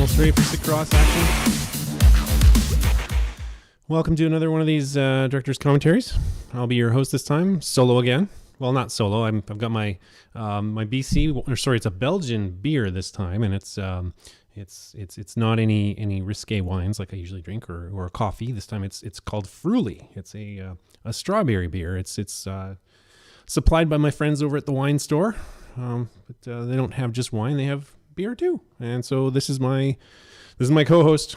almost ready for SiKCross action. Welcome to another one of these director's commentaries. I'll be your host this time, solo again. Well, not solo. I've got my my BC, or sorry, it's a Belgian beer this time, and it's not any risque wines like I usually drink or a coffee. This time it's called Fruly. It's a strawberry beer. It's supplied by my friends over at the wine store, but they don't have just wine; they have beer too. And so this is my co-host.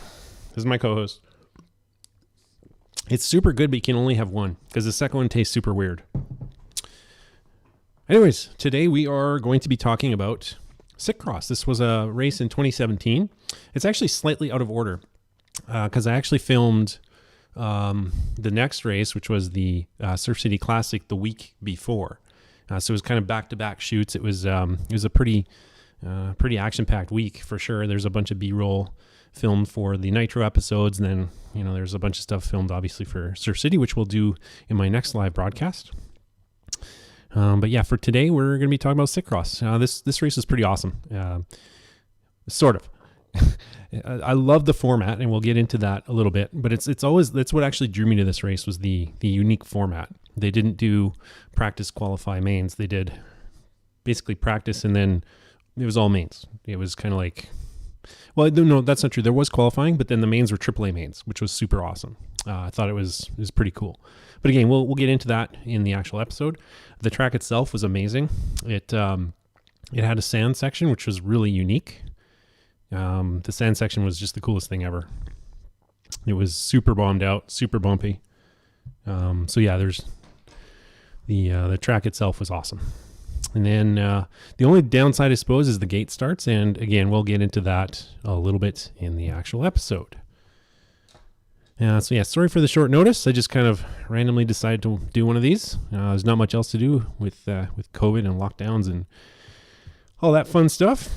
It's super good, but you can only have one because the second one tastes super weird. Anyways, today we are going to be talking about SiKCross. This was a race in 2017. It's actually slightly out of order because I actually filmed the next race, which was the Surf City Classic, the week before. So it was kind of back-to-back shoots. It was a pretty action-packed week for sure. There's a bunch of B-roll filmed for the Nitro episodes, and then there's a bunch of stuff filmed obviously for Surf City, which we'll do in my next live broadcast. But yeah, for today we're going to be talking about SiKCross. This race is pretty awesome, sort of. I love the format, and we'll get into that a little bit. But that's what actually drew me to this race was the unique format. They didn't do practice, qualify, mains. They did basically practice, and then it was all mains. It was kind of like. Well, no, that's not true. There was qualifying, but then the mains were AAA mains, which was super awesome. I thought it was pretty cool. But again, we'll get into that in the actual episode. The track itself was amazing. It had a sand section, which was really unique. The sand section was just the coolest thing ever. It was super bombed out, super bumpy. So yeah, there's the track itself was awesome. And then the only downside, I suppose, is the gate starts. And again, we'll get into that a little bit in the actual episode. So yeah, sorry for the short notice. I just kind of randomly decided to do one of these. There's not much else to do with COVID and lockdowns and all that fun stuff.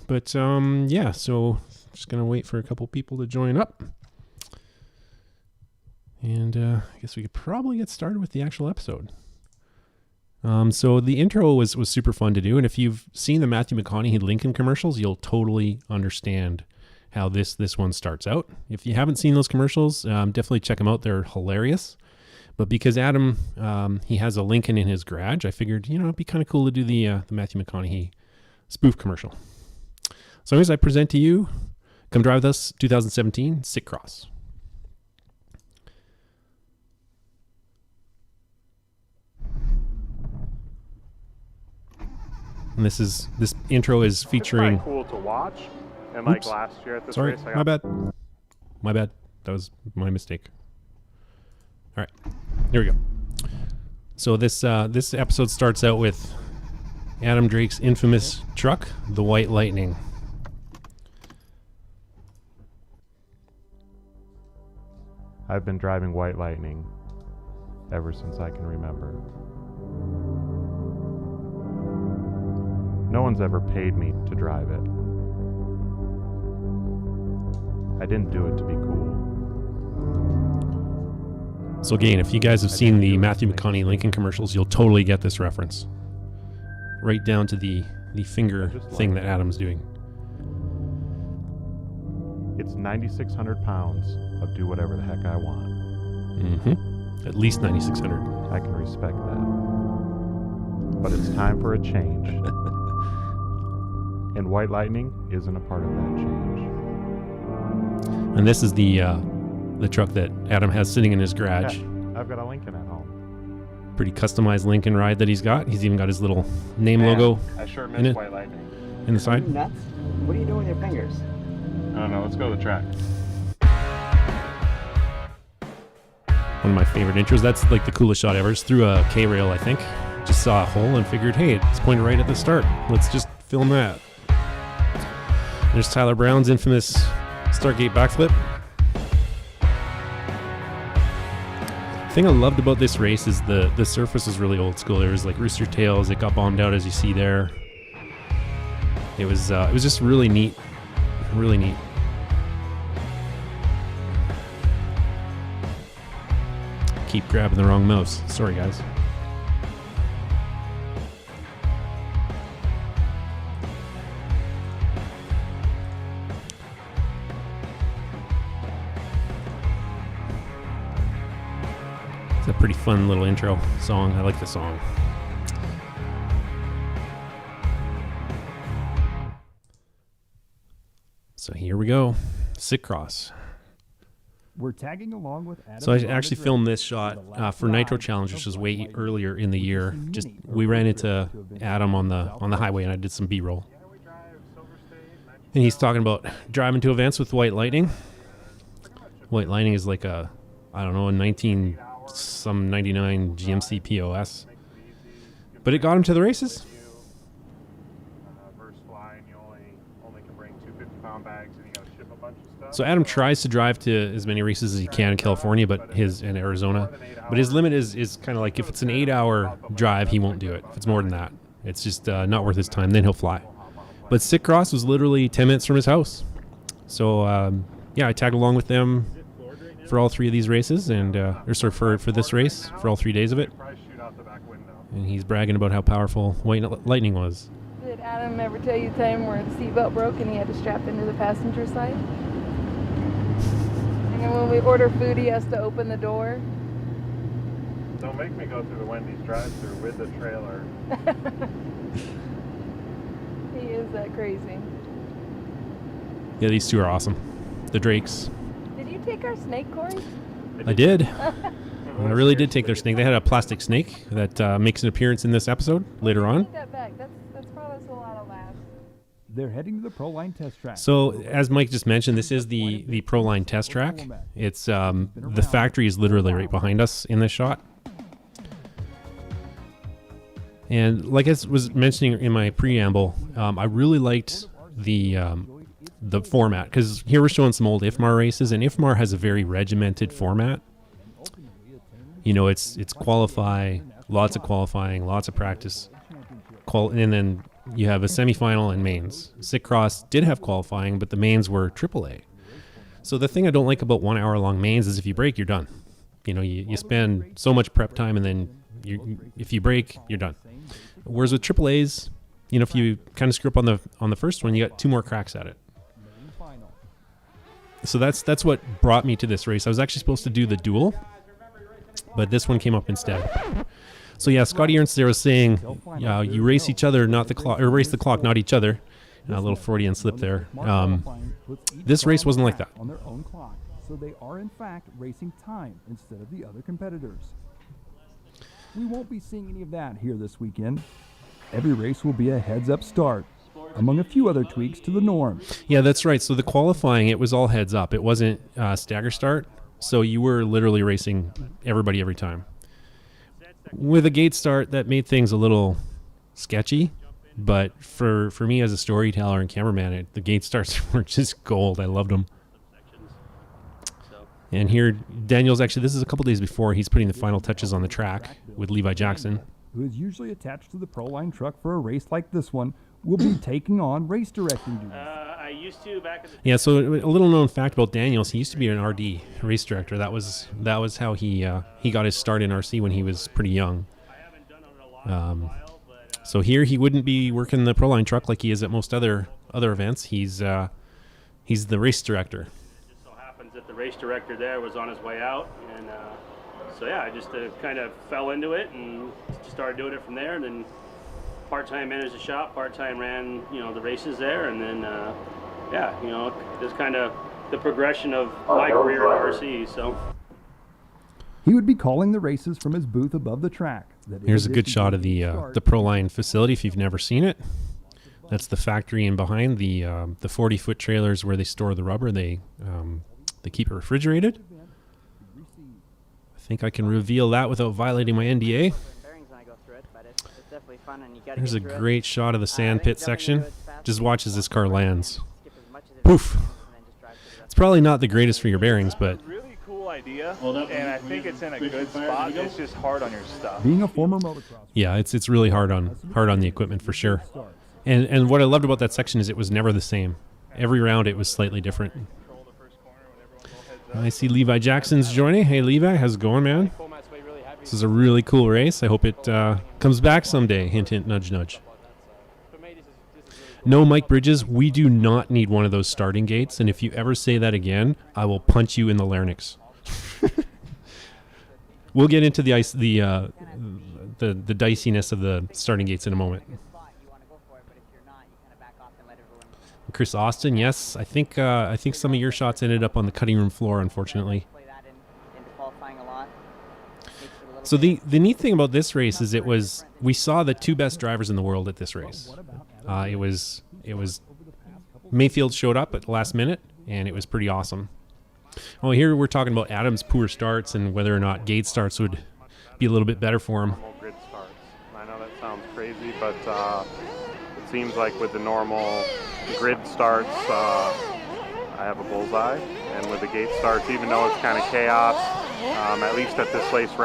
But yeah, so just going to wait for a couple people to join up. And I guess we could probably get started with the actual episode. So the intro was super fun to do, and if you've seen the Matthew McConaughey Lincoln commercials, you'll totally understand how this one starts out. If you haven't seen those commercials, definitely check them out. They're hilarious. But because Adam, he has a Lincoln in his garage, I figured, it'd be kind of cool to do the Matthew McConaughey spoof commercial. So anyways, I present to you, come drive with us, 2017 SiKCross. And this intro is featuring. It's cool to watch. And like last year at this Sorry, race, my bad. That was my mistake. All right, here we go. So this episode starts out with Adam Drake's infamous truck, the White Lightning. I've been driving White Lightning ever since I can remember. No one's ever paid me to drive it. I didn't do it to be cool. So again, if you guys have seen the Matthew McConaughey Lincoln commercials, you'll totally get this reference. Right down to the finger thing that Adam's doing. It's 9,600 pounds of do whatever the heck I want. Mm-hmm. At least 9,600. I can respect that. But it's time for a change. And White Lightning isn't a part of that change. And this is the truck that Adam has sitting in his garage. Yeah, I've got a Lincoln at home. Pretty customized Lincoln ride that he's got. He's even got his little name logo. I sure miss White Lightning. In the side. Are you nuts? What are you doing with your fingers? I don't know. Let's go to the track. One of my favorite intros. That's like the coolest shot ever. It's through a K-rail, I think. Just saw a hole and figured, hey, it's pointed right at the start. Let's just film that. There's Tyler Brown's infamous Stargate backflip. The thing I loved about this race is the surface is really old school. There was like rooster tails. It got bombed out as you see there. It was just really neat. Really neat. Keep grabbing the wrong mouse. Sorry, guys. It's a pretty fun little intro song. I like the song. So here we go. SiKCross. We're tagging along with Adam. So I actually filmed this shot for Nitro Challenge, which was way earlier in the year. Just we ran into Adam on the highway, and I did some B-roll. And he's talking about driving to events with White Lightning. White Lightning is like a 99 GMC POS, but it got him to the races. So Adam tries to drive to as many races as he can in California, in Arizona. But his limit is kind of like if it's an 8-hour drive, he won't do it. If it's more than that, it's just not worth his time. Then he'll fly. But SiKCross was literally 10 minutes from his house. So I tagged along with them for all 3 of these races, and for this race for all 3 days of it. And he's bragging about how powerful White Lightning was. Did Adam ever tell you the time where the seatbelt broke and he had to strap into the passenger side? And when we order food, he has to open the door. Don't make me go through the Wendy's drive-thru with the trailer. He is that crazy. Yeah, these 2 are awesome. The Drakes. Did you take our snake, Cory? I did. I really did take their snake. They had a plastic snake that makes an appearance in this episode later on. Take that back. That's brought us a lot of laughs. They're heading to the Proline test track. So, as Mike just mentioned, this is the Proline test track. It's the factory is literally right behind us in this shot. And like I was mentioning in my preamble, I really liked the format, because here we're showing some old IFMAR races, and IFMAR has a very regimented format. You know, it's qualify, lots of qualifying, lots of practice, and then you have a semifinal and mains. SiKCross did have qualifying, but the mains were AAA. So the thing I don't like about 1 hour long mains is if you break, you're done. You know, you spend so much prep time, and then if you break, you're done. Whereas with AAAs, you know, if you kind of screw up on the first one, you got 2 more cracks at it. So that's what brought me to this race. I was actually supposed to do the duel, but this one came up instead. So yeah, Scotty Ernst there was saying, you race each other, not the clock, or race the clock, not each other. A little Freudian slip there. This race wasn't like that. On their own clock, so they are in fact racing time instead of the other competitors. We won't be seeing any of that here this weekend. Every race will be a heads-up start, among a few other tweaks to the norm. Yeah, that's right. So the qualifying, it was all heads up. It wasn't stagger start. So you were literally racing everybody every time. With a gate start, that made things a little sketchy. But for me as a storyteller and cameraman, the gate starts were just gold. I loved them. And here, Daniel's actually, this is a couple days before, he's putting the final touches on the track with Levi Jackson. Who is usually attached to the Proline truck for a race like this one, will be taking on race directing duties. I used to back at the Yeah, so a little known fact about Daniels, he used to be an RD race director. That was how he got his start in RC when he was pretty young. So here he wouldn't be working the Proline truck like he is at most other events. He's the race director. It just so happens that the race director there was on his way out, and so yeah, I just kind of fell into it and started doing it from there. And then part-time managed the shop, part-time ran the races there, and then just kind of the progression of my career in RC. So he would be calling the races from his booth above the track. Here's a good shot of the Proline facility if you've never seen it. That's the factory, and behind the 40-foot trailers where they store the rubber, they keep it refrigerated. I think I can reveal that without violating my NDA. Here's a great shot of the sand pit section. Just watch as this car lands. Poof! It's probably not the greatest for your bearings, but really cool idea, and I think it's in a good spot. It's just hard on your stuff. Being a former motocross, yeah, it's really hard on the equipment for sure. And what I loved about that section is it was never the same. Every round it was slightly different. I see Levi Jackson's joining. Hey Levi, how's it going, man? This is a really cool race. I hope it comes back someday. Hint, hint, nudge, nudge. No, Mike Bridges, we do not need one of those starting gates. And if you ever say that again, I will punch you in the larynx. We'll get into the diciness of the starting gates in a moment. Chris Austin, yes, I think some of your shots ended up on the cutting room floor, unfortunately. So the neat thing about this race is we saw the two best drivers in the world at this race. It was Mayfield showed up at the last minute, and it was pretty awesome. Well, here we're talking about Adam's poor starts and whether or not gate starts would be a little bit better for him. Normal grid starts. I know that sounds crazy, but it seems like with the normal grid starts, I have a bullseye, and with the gate starts, even though it's kind of chaos, at least at this race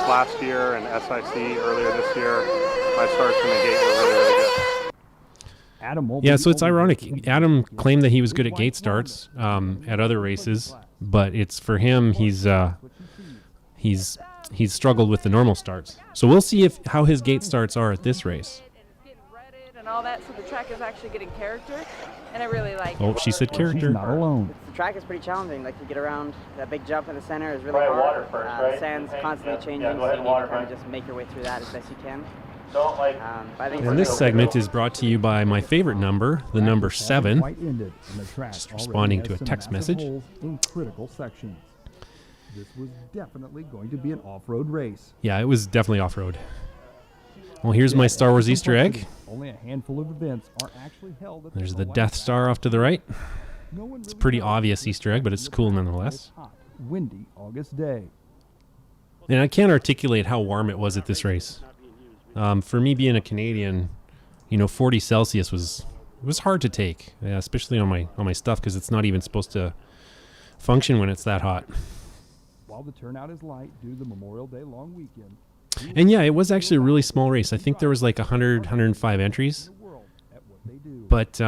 last year and SiC earlier this year, my starts from the gate were really, really good. Yeah, so it's ironic. Adam claimed that he was good at gate starts at other races, but it's for him he's struggled with the normal starts. So we'll see how his gate starts are at this race. And all that, so the track is actually getting character, and I really like it. Oh, she said character. She's not alone. The track is pretty challenging. Like to get around that big jump in the center is really hard. The sand's constantly changing, so you need to kind of just make your way through that as best you can. And this segment is brought to you by my favorite number, the number 7. Just responding to a text message. In critical sections. This was definitely going to be an off-road race. Yeah, it was definitely off-road. Well, here's my Star Wars Easter egg. Only a handful of events are actually held at There's the Death Star off to the right. It's a pretty obvious Easter egg, but it's cool nonetheless. Windy August day. And I can't articulate how warm it was at this race. For me being a Canadian, 40 Celsius was hard to take, especially on my stuff because it's not even supposed to function when it's that hot. While the turnout is light due to the Memorial Day long weekend. And yeah, it was actually a really small race. I think there was like 100, 105 entries. But,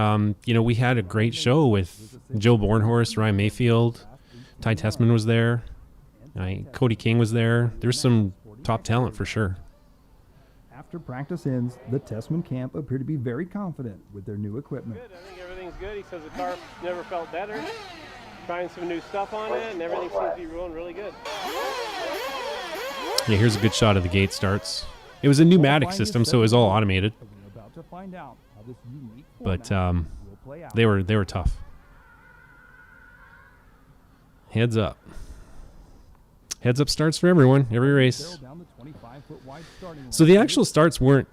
we had a great show with Joe Bornhorst, Ryan Mayfield, Ty Tessman was there, Cody King was there. There's some top talent for sure. After practice ends, the Tessman camp appear to be very confident with their new equipment. Good. I think everything's good. He says the car never felt better. Trying some new stuff on it, and everything seems to be rolling really good. Yeah, here's a good shot of the gate starts. It was a pneumatic system, so it was all automated. But they were tough. Heads up. Heads up starts for everyone, every race. So the actual starts weren't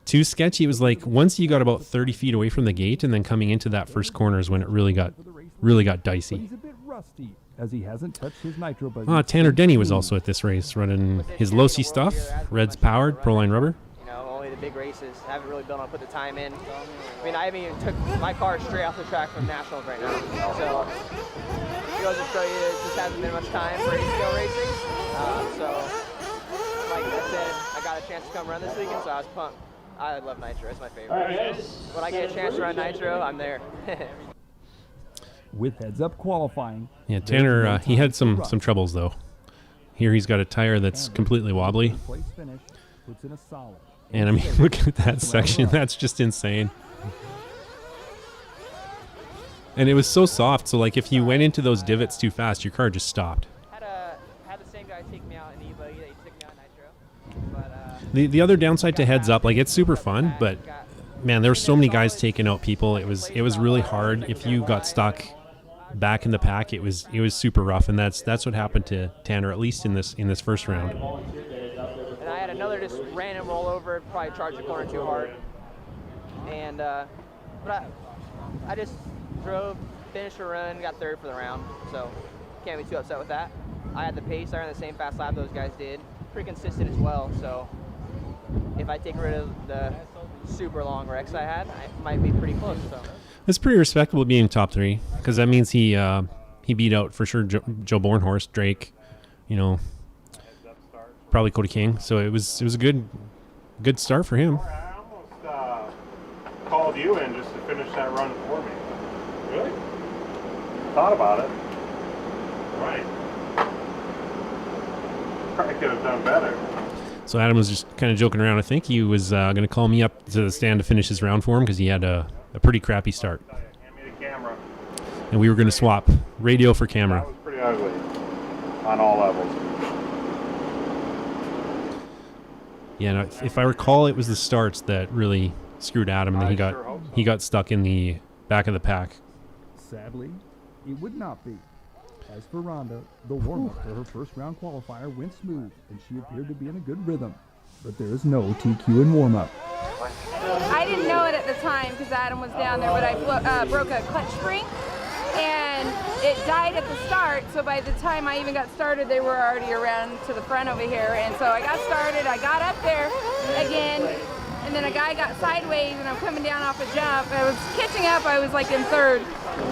too sketchy. It was like once you got about 30 feet away from the gate and then coming into that first corner is when it really got dicey. He's a bit rusty as he hasn't touched his nitro budget. Tanner Denny was also at this race running his Losi stuff, Red's powered, Proline rubber. Only the big races. I haven't really been able to put the time in. I mean, I haven't even took my car straight off the track from Nationals right now. So it goes to show you it just hasn't been much time for ACL racing. So like I said, I got a chance to come run this weekend, so I was pumped. I love nitro. It's my favorite. When I get a chance to run nitro, I'm there. With heads-up qualifying. Yeah, Tanner, he had some troubles, though. Here he's got a tire that's completely wobbly. And, I mean, look at that section. That's just insane. And it was so soft, so, like, if you went into those divots too fast, your car just stopped. Had the same guy take me out in E-Buggy that he took me out in nitro. But, the other downside to heads up, like, it's super fun, but, man, there were so many guys taking out people. It was really hard. If you got stuck back in the pack, it was super rough, and that's what happened to Tanner, at least in this first round. And I had another just random rollover, probably charged the corner too hard, and but I just drove, finished a run, got third for the round, so can't be too upset with that. I had the pace, I ran the same fast lap those guys did, pretty consistent as well. So if I take rid of the super long wrecks I had, I might be pretty close. So. It's pretty respectable being top 3 because that means he beat out for sure Joe Bornhorst, Drake, probably Cody King. So it was a good start for him. I almost called you in just to finish that run for me. Really? Thought about it. Right. Probably could have done better. So Adam was just kind of joking around. I think he was going to call me up to the stand to finish his round for him because he had a pretty crappy start. Hand me the camera. And we were going to swap radio for camera. That was pretty ugly on all levels. Yeah, no, if I recall, it was the starts that really screwed Adam, and then he got stuck in the back of the pack. Sadly, it would not be. As for Rhonda, the warm-up for her first round qualifier went smooth, and she appeared to be in a good rhythm. But there is no TQ in warm-up. I didn't know it at the time because Adam was down there, but I broke a clutch spring, and it died at the start. So by the time I even got started, they were already around to the front over here. And so I got started, I got up there again, and then a guy got sideways, and I'm coming down off a jump. I was catching up, I was like in third,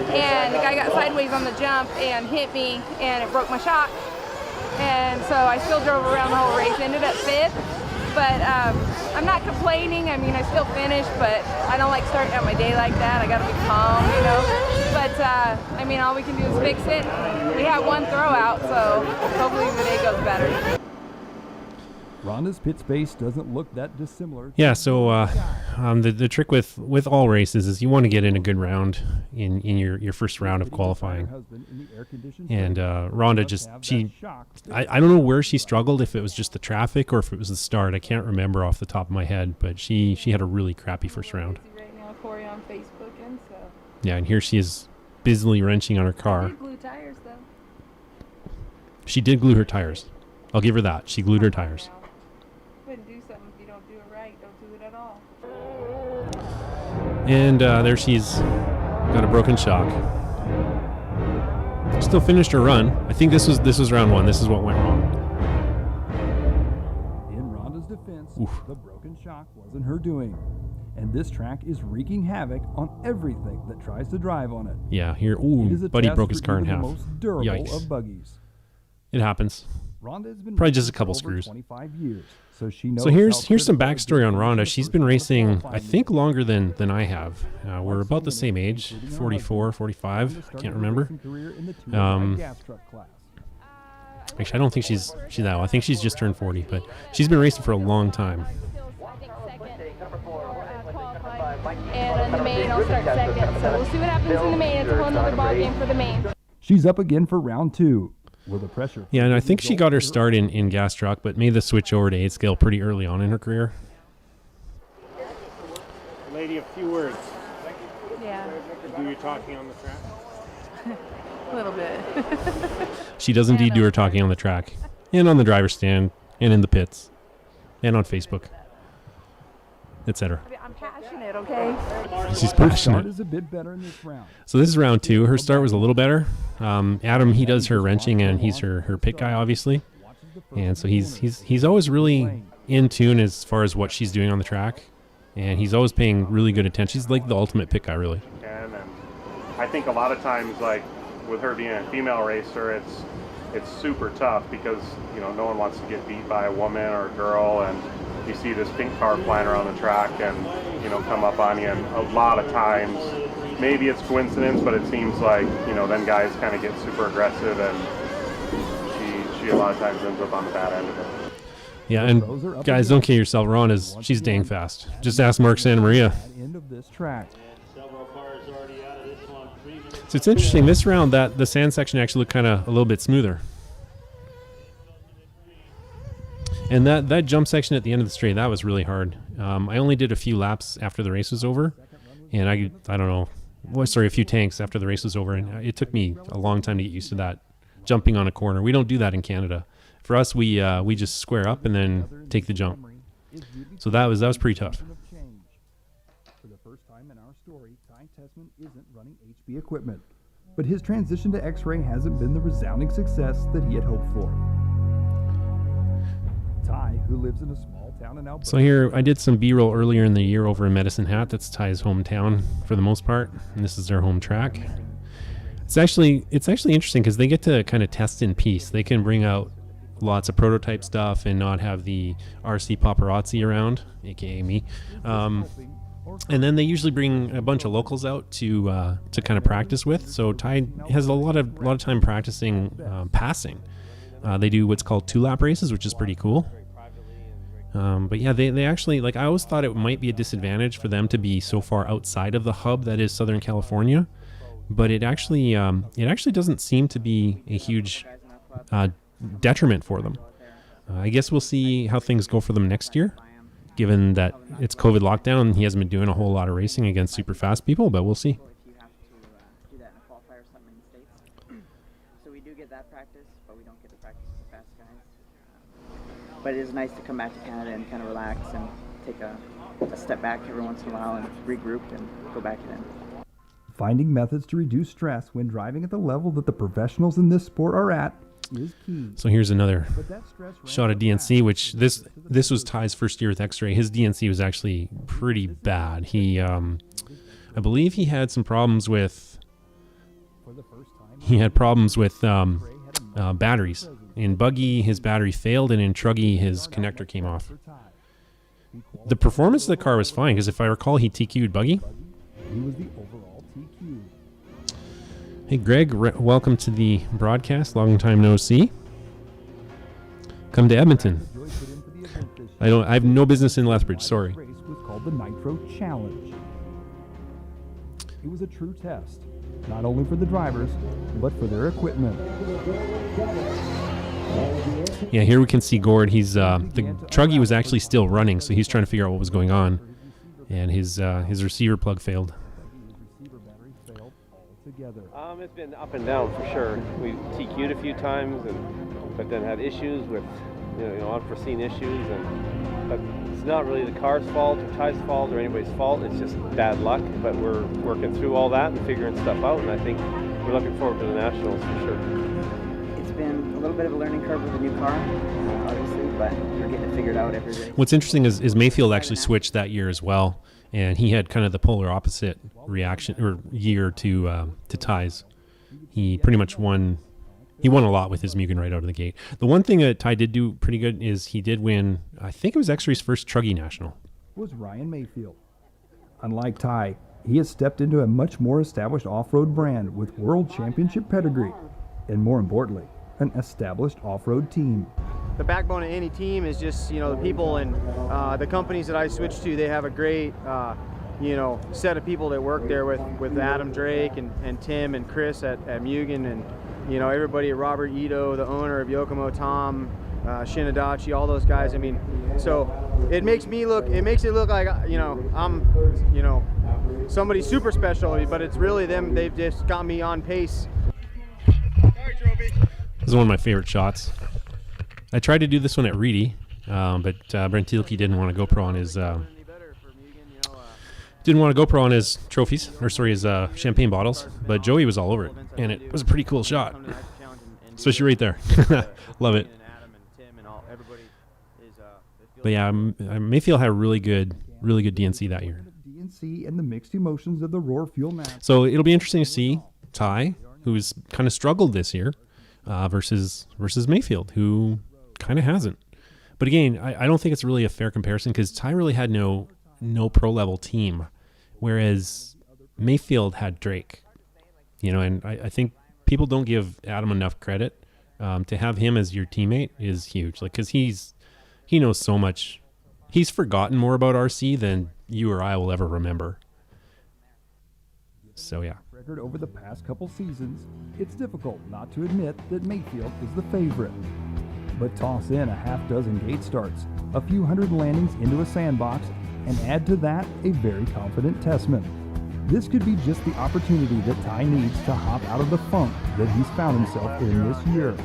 and the guy got sideways on the jump and hit me, and it broke my shock. And so I still drove around the whole race, ended up fifth. But I'm not complaining. I mean, I still finished, but I don't like starting out my day like that. I got to be calm, you know. But, I mean, all we can do is fix it. We have one throw out, so hopefully the day goes better. Rhonda's pit space doesn't look that dissimilar. Yeah, so the trick with all races is you want to get in a good round in your first round of qualifying. And Rhonda just, I don't know where she struggled, if it was just the traffic or if it was the start. I can't remember off the top of my head, but she had a really crappy first round. Right now, Cory on Facebook, and so. Yeah, and here she is busily wrenching on her car. I did glue tires, though. She did glue her tires. I'll give her that. She glued her tires. Wouldn't do something if you don't do it right. Don't do it at all. And there she's got a broken shock. Still finished her run. I think this was round one. This is what went wrong. In Rhonda's defense, the broken shock wasn't her doing. And this track is wreaking havoc on everything that tries to drive on it. Yeah, here, Buddy broke his car in half. Yikes. Of buggies. It happens. Rhonda has been probably just a couple screws. 25 years, so she knows. So here's some backstory on Rhonda. She's been racing, I think, longer than I have. We're about the same age, 44, 45. I can't remember. Actually, I don't think she's that old. I think she's just turned 40, but she's been racing for a long time. And in the main, I'll start second. So we'll see what happens in the main. It's a whole nother ballgame for the main. She's up again for round two. With the pressure. Yeah, and I think she got her start in gas truck, but made the switch over to 8 scale pretty early on in her career. Lady, a few words. Yeah. Do your talking on the track? A little bit. She does indeed do her talking on the track, and on the driver's stand, and in the pits, and on Facebook, etc. I'm passionate, okay? She's passionate. Is a bit better in this round. So this is round two. Her start was a little better. Adam, he does her wrenching, and he's her pit guy, obviously. And so he's always really in tune as far as what she's doing on the track, and he's always paying really good attention. He's like the ultimate pit guy, really. And I think a lot of times, like with her being a female racer, it's super tough because no one wants to get beat by a woman or a girl, and you see this pink car flying around the track and come up on you, and a lot of times maybe it's coincidence, but it seems like then guys kind of get super aggressive, and she a lot of times ends up on the bad end of it. Yeah, and guys, don't kill yourself. She's dang fast. Just ask Mark Santa Maria. End of this track. So it's interesting, this round that the sand section actually looked kind of a little bit smoother. And that jump section at the end of the straight, that was really hard. I only did a few laps after the race was over, and I don't know, a few tanks after the race was over, and it took me a long time to get used to that, jumping on a corner. We don't do that in Canada. For us, we just square up and then take the jump. So that was pretty tough. For the first time in our story, Tessman isn't running HB equipment, but his transition to X-Ray hasn't been the resounding success that he had hoped for. Ty, who lives in a small town in Alberta. So here, I did some B-roll earlier in the year over in Medicine Hat. That's Ty's hometown for the most part, and this is their home track. It's actually interesting because they get to kind of test in peace. They can bring out lots of prototype stuff and not have the RC paparazzi around, aka me. And then they usually bring a bunch of locals out to kind of practice with. So Ty has a lot of time practicing passing. They do what's called 2-lap races, which is pretty cool. But yeah, they actually, I always thought it might be a disadvantage for them to be so far outside of the hub that is Southern California, but it actually doesn't seem to be a huge detriment for them. I guess we'll see how things go for them next year, given that it's COVID lockdown and he hasn't been doing a whole lot of racing against super fast people, but we'll see. If you have to do that in a qualifier or something in the States. So we do get that practice, but we don't get the practice with the fast guys. But it is nice to come back to Canada and kind of relax and take a step back every once in a while and regroup and go back in. Finding methods to reduce stress when driving at the level that the professionals in this sport are at is key. So here's another But that stress shot of DNC, which this was Ty's first year with X-Ray. His DNC was actually pretty bad. He, I believe he had some problems with, batteries. In Buggy, his battery failed, and in Truggy, his connector came off. The performance of the car was fine, because if I recall, he TQ'd Buggy. He was the overall TQ. Hey, Greg, welcome to the broadcast. Long time no see. Come to Edmonton. I have no business in Lethbridge. Sorry. The race was called the Nitro Challenge. It was a true test, not only for the drivers, but for their equipment. Yeah, here we can see Gord. He's the Truggy was actually still running, so he's trying to figure out what was going on, and his receiver plug failed. It's been up and down for sure. We've TQ'd a few times, but then had issues with unforeseen issues, but it's not really the car's fault or Ty's fault or anybody's fault. It's just bad luck. But we're working through all that and figuring stuff out, and I think we're looking forward to the Nationals for sure. It's been a little bit of a learning curve with the new car, obviously, but we're getting it figured out every day. What's interesting is Mayfield actually switched that year as well, and he had kind of the polar opposite reaction or year to Ty's. He pretty much won. He won a lot with his Mugen right out of the gate. The one thing that Ty did do pretty good is he did win. I think it was X-Ray's first Truggy National. Was Ryan Mayfield. Unlike Ty, he has stepped into a much more established off-road brand with world championship pedigree, and more importantly, an established off-road team. The backbone of any team is just, the people, and the companies that I switched to, they have a great, set of people that work there with Adam Drake and Tim and Chris at Mugen, and, everybody, Robert Ito, the owner of Yokomo, Tom, Shinadachi, all those guys. I mean, so it makes it look like, I'm, somebody super special, but it's really them. They've just got me on pace. This is one of my favorite shots. I tried to do this one at Reedy, but Brent Thielke didn't want to GoPro on his trophies, or sorry, his champagne bottles. But Joey was all over it, and it was a pretty cool shot, especially right there. Love it. But yeah, Mayfield had a really good DNC that year. DNC and the mixed emotions of the Roar Fuel match. So it'll be interesting to see Ty, who's kind of struggled this year, versus Mayfield, who kind of hasn't. But again, I don't think it's really a fair comparison because Ty really had no pro level team, whereas Mayfield had Drake. And I think people don't give Adam enough credit. To have him as your teammate is huge, because he knows so much. He's forgotten more about RC than you or I will ever remember. So yeah. Record over the past couple seasons, it's difficult not to admit that Mayfield is the favorite. But toss in a half dozen gate starts, a few hundred landings into a sandbox, and add to that a very confident Tessman. This could be just the opportunity that Ty needs to hop out of the funk that he's found himself in this year.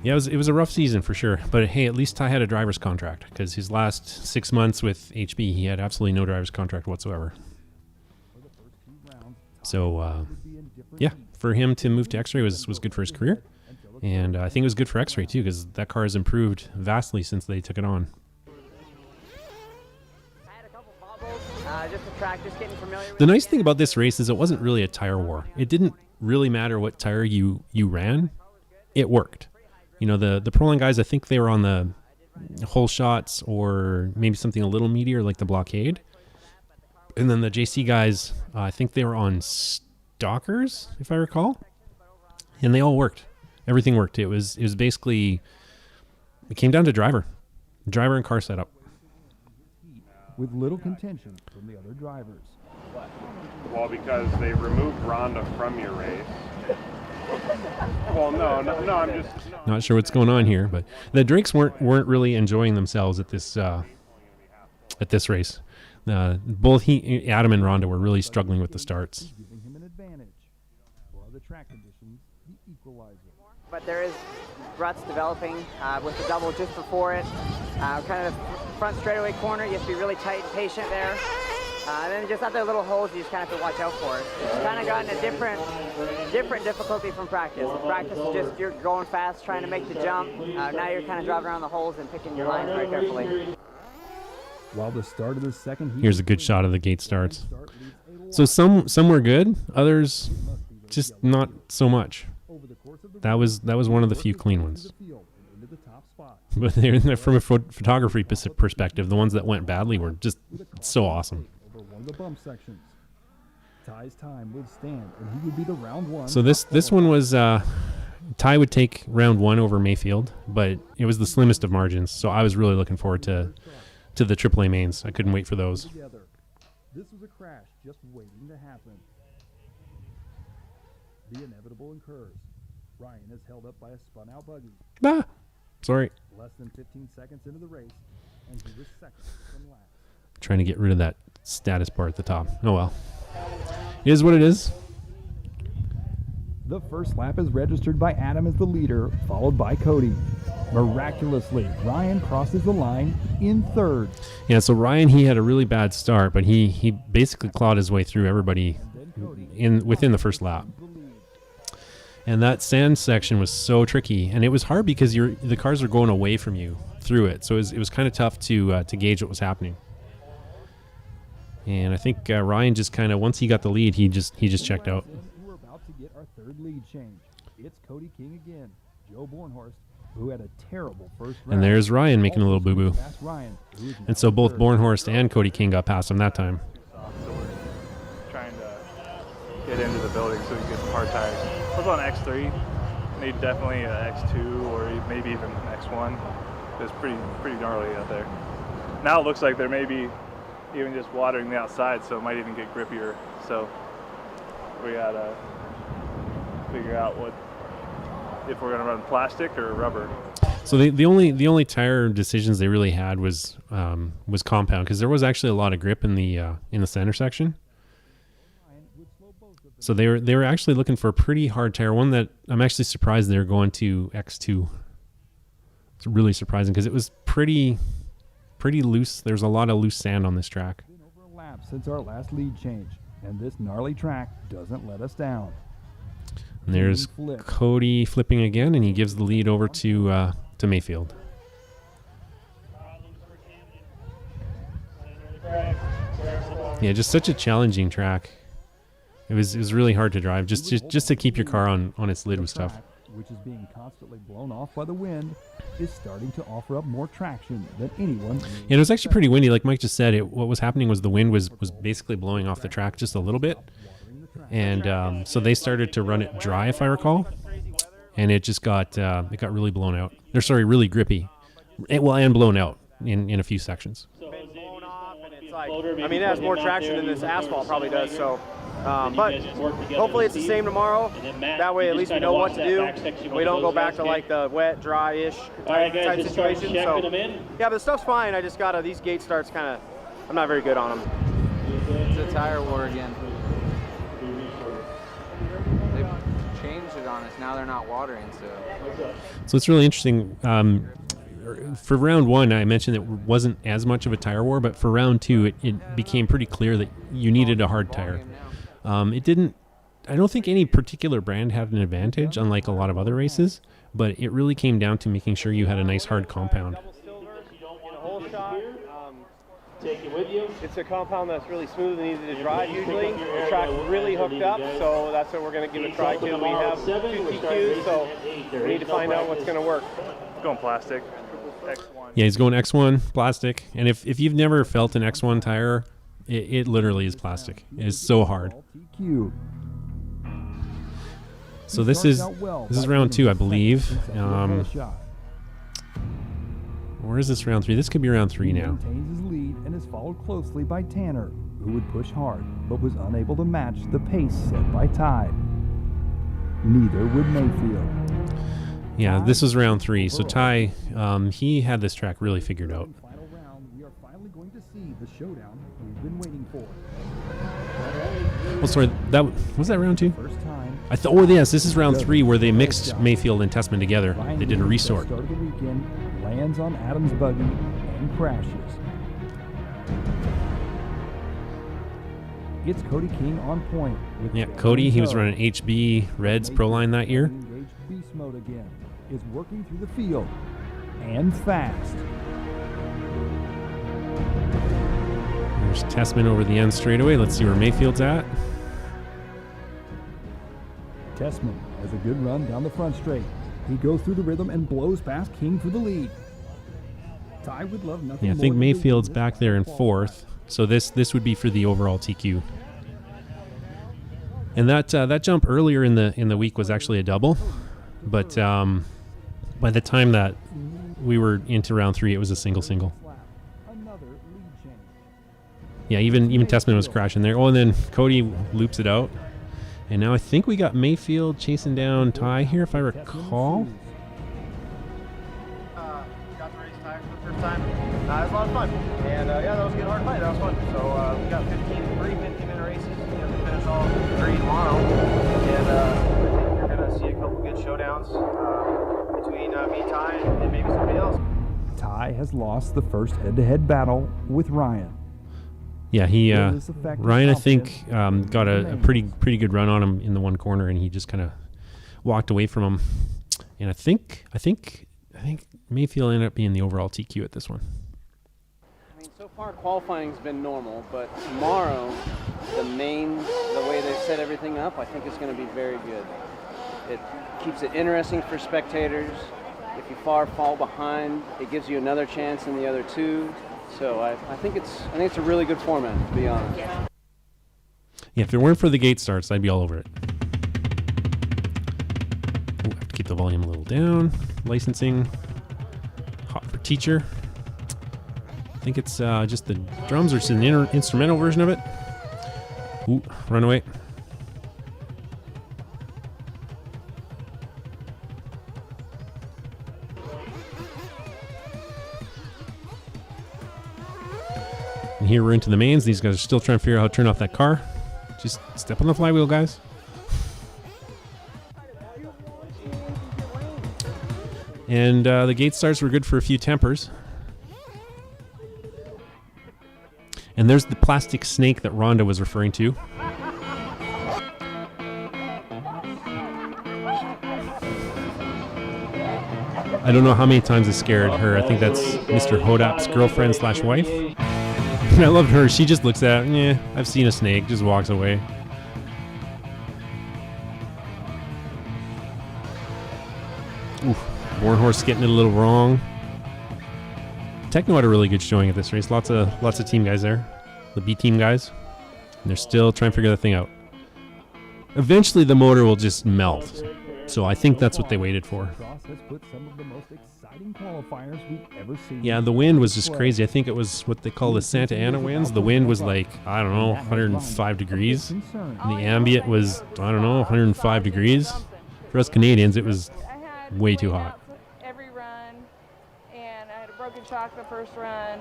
Yeah, it was a rough season for sure. But hey, at least Ty had a driver's contract, because his last 6 months with HB, he had absolutely no driver's contract whatsoever. So, yeah, for him to move to X-Ray was good for his career. And I think it was good for X-Ray too, because that car has improved vastly since they took it on. The nice thing about this race is it wasn't really a tire war. It didn't really matter what tire you ran. It worked. The Proline guys, I think they were on the whole shots or maybe something a little meatier like the Blockade. And then the JC guys, I think they were on Stalkers, if I recall. And they all worked. Everything worked. It was basically, it came down to driver and car setup. With little contention from the other drivers. Well, because they removed Rhonda from your race. Well, no, I'm just Not sure what's going on here, but the Drakes weren't really enjoying themselves at this race. Both Adam and Rhonda were really struggling with the starts. Giving him an advantage. Or the track conditions, the equalizer. But there is ruts developing with the double just before it. Kind of front straightaway corner, you have to be really tight and patient there. And then just at the little holes, you just kind of have to watch out for it. It's kind of gotten a different difficulty from practice. Practice is just you're going fast, trying to make the jump. Now you're kind of driving around the holes and picking your lines very carefully. While the start of the second heat, Here's a good shot of the gate starts. So some were good, others just not so much. That was one of the few clean ones. But they're from a photography perspective, the ones that went badly were just so awesome. over one of the bump sections. Ty's time would stand, and he would be the round one. So this one was Ty would take round one over Mayfield, but it was the slimmest of margins. So I was really looking forward to the AAA mains. I couldn't wait for those. This was a crash just waiting to happen. The inevitable occurs. Ryan is held up by a spun-out buggy. Ah, sorry. Less than 15 seconds into the race, and he was second from last. Trying to get rid of that status bar at the top. Oh well. It is what it is. The first lap is registered by Adam as the leader, followed by Cody. Miraculously, Ryan crosses the line in third. Yeah, so Ryan, he had a really bad start, but he basically clawed his way through everybody within the first lap. And that sand section was so tricky, and it was hard because the cars are going away from you through it, so it was kind of tough to gauge what was happening. And I think Ryan just kind of, once he got the lead, he just checked out. We're about to get our third lead change. It's Cody King again. Joe Bornhorst, who had a terrible first round. And there's Ryan making a little boo-boo. And so both Bornhorst and Cody King got past him that time. So we're trying to get into the building so we can get some hard tires. I was on X3. Need definitely an X2 or maybe even an X1. It's pretty gnarly out there. Now it looks like there may be even just watering the outside, so it might even get grippier. So we gotta figure out if we're gonna run plastic or rubber. So the only tire decisions they really had was compound, because there was actually a lot of grip in the center section. So they were actually looking for a pretty hard tire, one that I'm actually surprised they're going to X2. It's really surprising because it was pretty loose. There's a lot of loose sand on this track. Been over a lap since our last lead change, and this gnarly track doesn't let us down. And there's Cody flipping again, and he gives the lead over to Mayfield. Yeah, just such a challenging track. It was really hard to drive. Just to keep your car on its lid was tough. Which is being constantly blown off by the wind, is starting to offer up more traction than anyone. Yeah, it was actually pretty windy. Like Mike just said, what was happening was the wind was basically blowing off the track just a little bit. And so they started to run it dry, if I recall. And it just got really blown out. Or sorry, really grippy. And blown out in a few sections. I mean, it has more traction than this asphalt probably does, so. But hopefully it's the same tomorrow. That way at least we know what to do. We don't go back to like the wet, dry-ish type situation. So, yeah, but the stuff's fine. I just got these gate starts kind of, I'm not very good on them. It's a tire war again. They changed it on us. Now they're not watering, So it's really interesting. For round one, I mentioned it wasn't as much of a tire war, but for round two, it became pretty clear that you needed a hard tire. I don't think any particular brand had an advantage, unlike a lot of other races, but it really came down to making sure you had a nice hard compound. Take it with you. It's a compound that's really smooth and easy to drive usually. The track's really hooked up, so that's what we're going to give a try to. We have 2 TQs, so we need to find out what's going to work. Going plastic. X1. Yeah, he's going X1 plastic, and if you've never felt an X1 tire, it literally is plastic. It is so hard. So this is round two, I believe. Or is this round three? This could be round three now. He maintains his lead and is followed closely by Tanner, who would push hard, but was unable to match the pace set by Ty. Neither would Mayfield. Yeah, this was round 3. So Ty, he had this track really figured out. Final round, we are finally going to see the showdown we've been waiting for. Oh, sorry, was that round 2? First time. Oh, yes, this is round 3 where they mixed Mayfield and Tessman together. They did a resort. Start of the weekend, lands on Adam's buggy and crashes. It's Cody King on point. Yeah, Cody, he was running HB Reds Pro Line that year. Engaged beast mode again. Is working through the field and fast. There's Tessman over the end straightaway. Let's see where Mayfield's at. Tessman has a good run down the front straight. He goes through the rhythm and blows past King for the lead. Ty would love nothing Yeah, I more think than to Mayfield's win back this there in qualifier. 4th. So this would be for the overall TQ. And that jump earlier in the week was actually a double, but by the time that we were into round 3, it was a single. Another lead change. Yeah, even Tessman was crashing there. Oh, and then Cody loops it out, and now I think we got Mayfield chasing down Ty here, if I recall. Got to race Ty for the first time. It was a lot of fun. And yeah, that was a good hard fight. That was fun. So we got 15-minute races. We have to finish all 3 tomorrow. And I think you're going to see a couple good showdowns between me, Ty, and maybe somebody else. Ty has lost the first head-to-head battle with Ryan. Yeah, he Will this affect his Ryan, I think, confidence? got a pretty good run on him in the one corner, and he just kind of walked away from him. And I think Mayfield ended up being the overall TQ at this one. I mean, so far qualifying's been normal, but tomorrow, the way they've set everything up, I think it's going to be very good. It keeps it interesting for spectators. If you fall behind, it gives you another chance in the other 2. So I think it's a really good format, to be honest. Yeah, if it weren't for the gate starts, I'd be all over it. Ooh, I have to keep the volume a little down. Licensing, hot for teacher. I think it's just the drums, or just an instrumental version of it. Ooh, runaway. And here we're into the mains. These guys are still trying to figure out how to turn off that car. Just step on the flywheel, guys. And the gate starts were good for a few tempers. And there's the plastic snake that Rhonda was referring to. I don't know how many times it scared her. I think that's Mr. Hodap's girlfriend / wife. I loved her. She just looks at it. Yeah, I've seen a snake. Just walks away. Oof. Born horse getting it a little wrong. Techno had a really good showing at this race. Lots of team guys there. The B team guys. And they're still trying to figure that thing out. Eventually the motor will just melt. So I think that's what they waited for. SiKCross has put some of the most exciting qualifiers we've ever seen. Yeah, the wind was just crazy. I think it was what they call the Santa Ana winds. The wind was like, I don't know, 105 degrees. And the ambient was, I don't know, 105 degrees. For us Canadians, it was way too hot. Every run, and I had a broken shock the first run,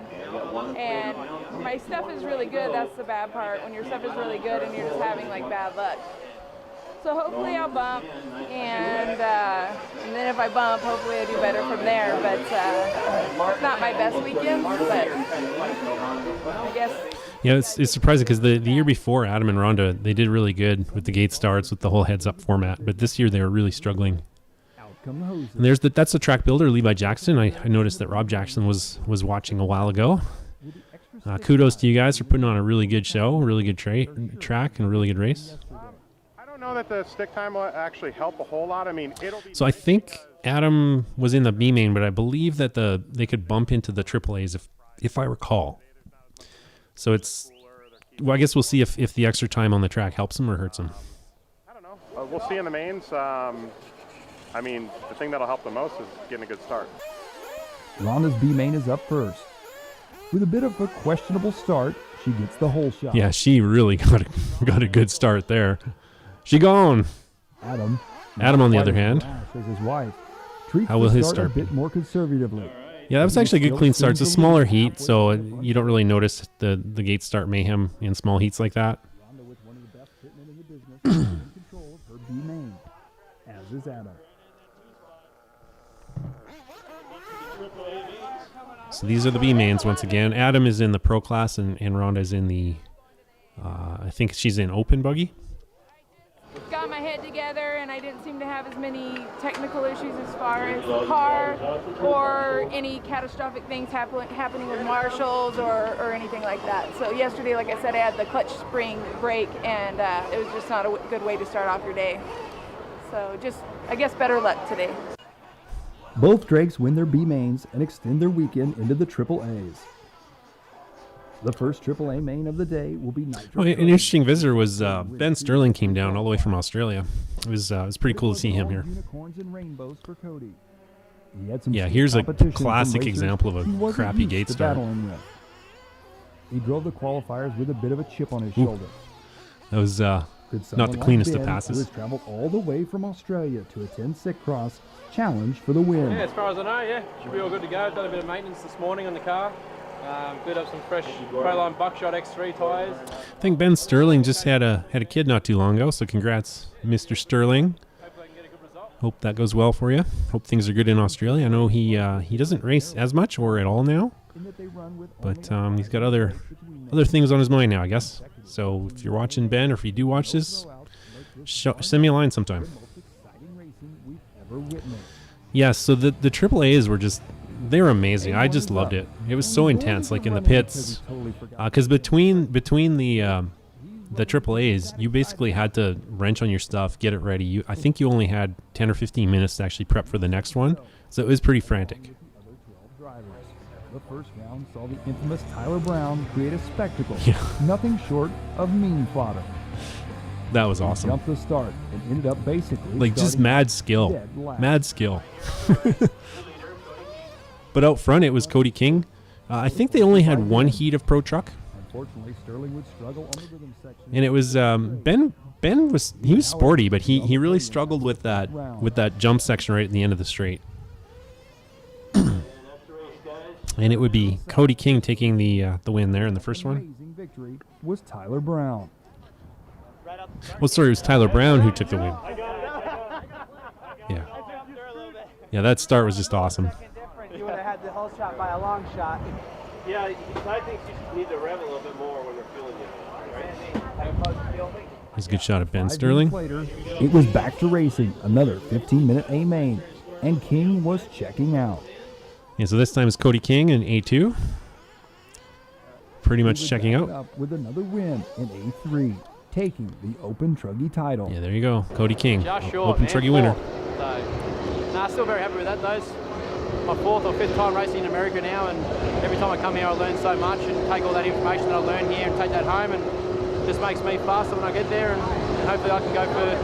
and my stuff is really good. That's the bad part, when your stuff is really good and you're just having like bad luck. So hopefully I'll bump, and then if I bump, hopefully I do better from there. But it's not my best weekend, but I guess. Yeah, it's surprising because the year before, Adam and Rhonda, they did really good with the gate starts, with the whole heads-up format. But this year they were really struggling. And that's the track builder, Levi Jackson. I noticed that Rob Jackson was watching a while ago. Kudos to you guys for putting on a really good show, a really good track, and a really good race. I don't know that the stick time will actually help a whole lot. I mean, it'll be. So I think Adam was in the B main, but I believe that they could bump into the AAAs if I recall. So I guess we'll see if the extra time on the track helps him or hurts him. I don't know. We'll see in the mains. I mean, the thing that'll help the most is getting a good start. Rhonda's B main is up first. With a bit of a questionable start, she gets the whole shot. Yeah, she really got a good start there. She gone. Adam on the other hand. As his wife. Treats How will the his start start a be? bit more conservatively. Yeah, that was actually a good clean start. It's a smaller heat, so you don't really notice the gate start mayhem in small heats like that. Rhonda with one of the best pitmen in the business, in control of her B main, as is Adam. So these are the B mains once again. Adam is in the pro class, and Rhonda is in the, I think she's in open buggy. Got my head together, and I didn't seem to have as many technical issues as far as the car or any catastrophic things happening with marshals or anything like that. So yesterday, like I said, I had the clutch spring break, and it was just not a good way to start off your day. So just, I guess, better luck today. Both Drakes win their B mains and extend their weekend into the Triple A's. The first AAA main of the day will be Nitro. An interesting visitor was Ben Sterling came down all the way from Australia. It was pretty cool to see him here. Unicorns and rainbows for Cody. He had some Here's a competition from classic racers example of he a wasn't crappy used gate to start. battling with. He drove the qualifiers with a bit of a chip on his shoulder. That was Could not someone the like cleanest Ben, of who passes. has traveled all the way from Australia to attend SiKCross, challenge for the win? Yeah, as far as I know, yeah, should be all good to go. Done a bit of maintenance this morning on the car. Cleared up some fresh Proline Buckshot X3 tyres. I think Ben Sterling just had a kid not too long ago, so congrats, Mr. Sterling. Hope that goes well for you. Hope things are good in Australia. I know he doesn't race as much or at all now, but he's got other things on his mind now, I guess. So if you're watching Ben, or if you do watch this, send me a line sometime. Yes, so the AAAs were they were amazing. I just loved it. It was so intense, like in the pits, because between the AAAs, you basically had to wrench on your stuff, get it ready. I think you only had 10 or 15 minutes to actually prep for the next one, so it was pretty frantic. The first round saw the infamous Tyler Brown create a spectacle, Yeah. nothing short of mean fodder. That was He awesome. jumped the start and ended up basically Like just starting mad skill, dead last. mad skill. But out front, it was Cody King. I think they only had one heat of Pro Truck, Unfortunately, Sterling would struggle on the rhythm section. and it was Ben. Ben was sporty, but he really struggled with that jump section right at the end of the straight. And it would be Cody King taking the win there in the first one. Amazing victory was Tyler Brown. Well, sorry, it was Tyler Brown who took the win. Yeah. Yeah, that start was just awesome. You would have had the whole shot by a long shot. Yeah, I think you need to rev a little bit more when they're feeling you. Right? There's a good shot of Ben 5 Sterling. minutes later, it was back to racing, another 15-minute A main, and King was checking out. Yeah, so this time it's Cody King in A2. Pretty much He was checking back out. up with another win in A3, taking the Open Truggy title. Yeah, there you go. Cody King, Just short, Open man, Truggy winner. So, still very happy with that. Those my 4th or 5th time racing in America now, and every time I come here I learn so much and take all that information that I learn here and take that home, and just makes me faster when I get there, and hopefully I can go for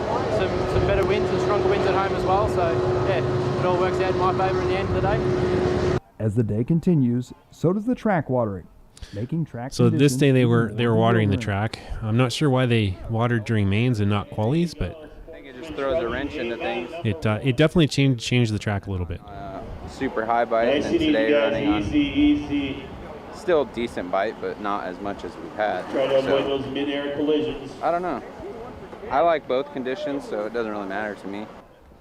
some better wins and stronger wins at home as well. So yeah, it all works out in my favour in the end of the day. As the day continues, so does the track watering, making track. So this day they conditions were more watering the bewildering. track. I'm not sure why they watered during mains and not qualies, but I think it just throws a wrench into things. it definitely changed the track a little bit. Super high bite, and then today running on still decent bite, but not as much as we've had. Try to avoid those mid-air collisions. I don't know. I like both conditions, so it doesn't really matter to me.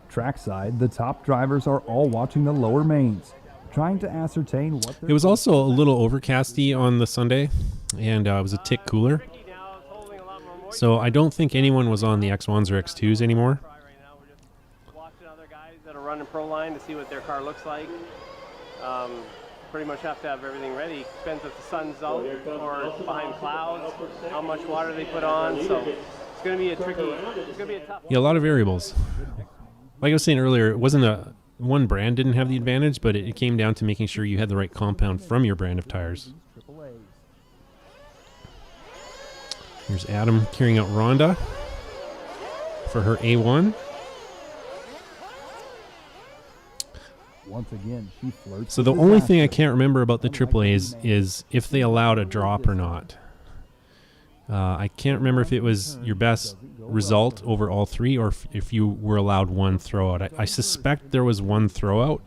Trackside, the top drivers are all watching the lower mains, trying to ascertain what. It was also a little overcasty on the Sunday, and it was a tick cooler. So I don't think anyone was on the X1s or X2s anymore. Watching other guys that are running Pro Line to see what their car looks like. Pretty much have to have everything ready. Depends if the sun's out or behind clouds, how much water they put on. So it's going to be it's going to be a tough. Yeah, a lot of variables. Like I was saying earlier, it wasn't one brand didn't have the advantage, but it came down to making sure you had the right compound from your brand of tires. Here's Adam carrying out Rhonda for her A1. Once again, she flirts. So the with only thing I disaster. can't remember about the AAAs is if they allowed a drop or not. I can't remember if it was your best result over all three or if you were allowed one throwout. I suspect there was one throwout,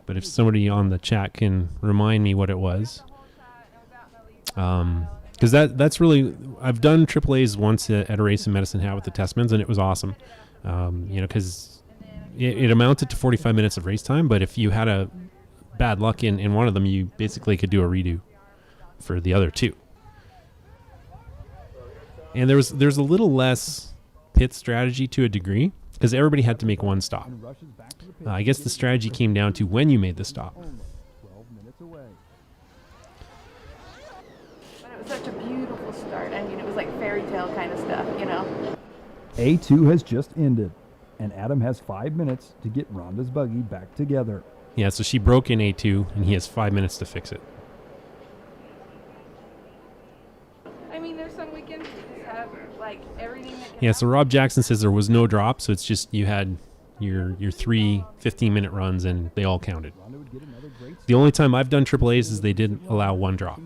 but if somebody on the chat can remind me what it was. Because that's really, I've done AAAs once at a race in Medicine Hat with the Tessmans, and it was awesome. Because it amounted to 45 minutes of race time, but if you had a bad luck in one of them, you basically could do a redo for the other two. And there's a little less pit strategy to a degree because everybody had to make one stop. I guess the strategy came down to when you made the stop. But it was such a beautiful start. I mean, it was like fairy tale kind of stuff, you know. A2 has just ended, and Adam has 5 minutes to get Rhonda's buggy back together. Yeah, so she broke in A2, and he has 5 minutes to fix it. I mean, there's some weekends you just have like everything that can Yeah, so Rob Jackson says there was no drop, so it's just you had your 3 15-minute runs, and they all counted. The only time I've done AAAs is they didn't allow one drop.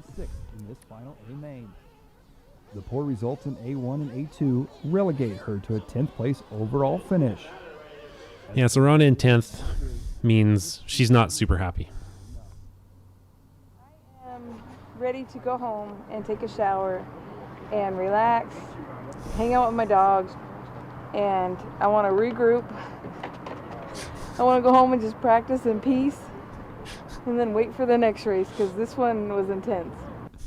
The poor results in A1 and A2 relegate her to a 10th place overall finish. Yeah, so Rhonda in 10th means she's not super happy. I'm ready to go home and take a shower and relax, hang out with my dogs, and I want to regroup. I want to go home and just practice in peace and then wait for the next race because this one was intense.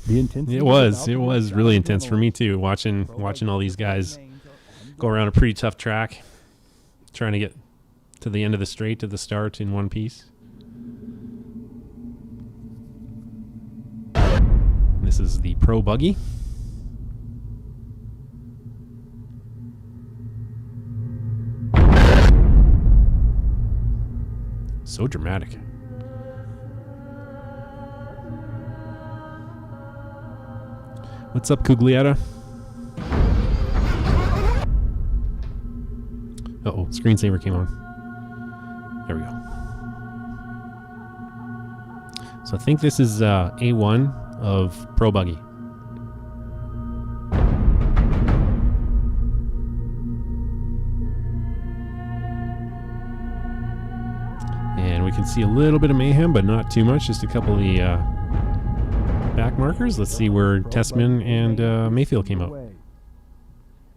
The intensity It was really intense for me too, watching all these guys go around a pretty tough track, trying to get to the end of the straight to the start in one piece. This is the Pro Buggy. So dramatic. What's up, Cuglietta? Uh-oh, screensaver came on. There we go. So I think this is A1 of Pro Buggy. And we can see a little bit of mayhem, but not too much. Just a couple of the back markers. Let's see where Tessman and Mayfield came out.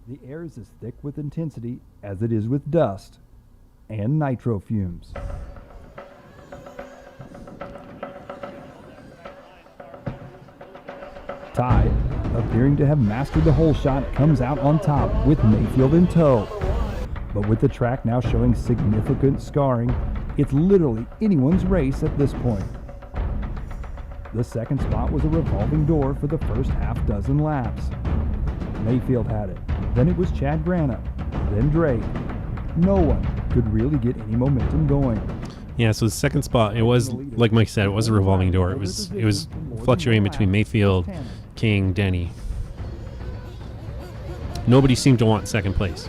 The air is as thick with intensity as it is with dust and nitro fumes. Ty, appearing to have mastered the hole shot, comes out on top with Mayfield in tow. But with the track now showing significant scarring, it's literally anyone's race at this point. The second spot was a revolving door for the first half dozen laps. Mayfield had it. Then it was Chad Grana. Then Drake. No one could really get any momentum going. Yeah, so the second spot, it was, like Mike said, it was a revolving door. It was fluctuating between Mayfield, King, Denny. Nobody seemed to want second place.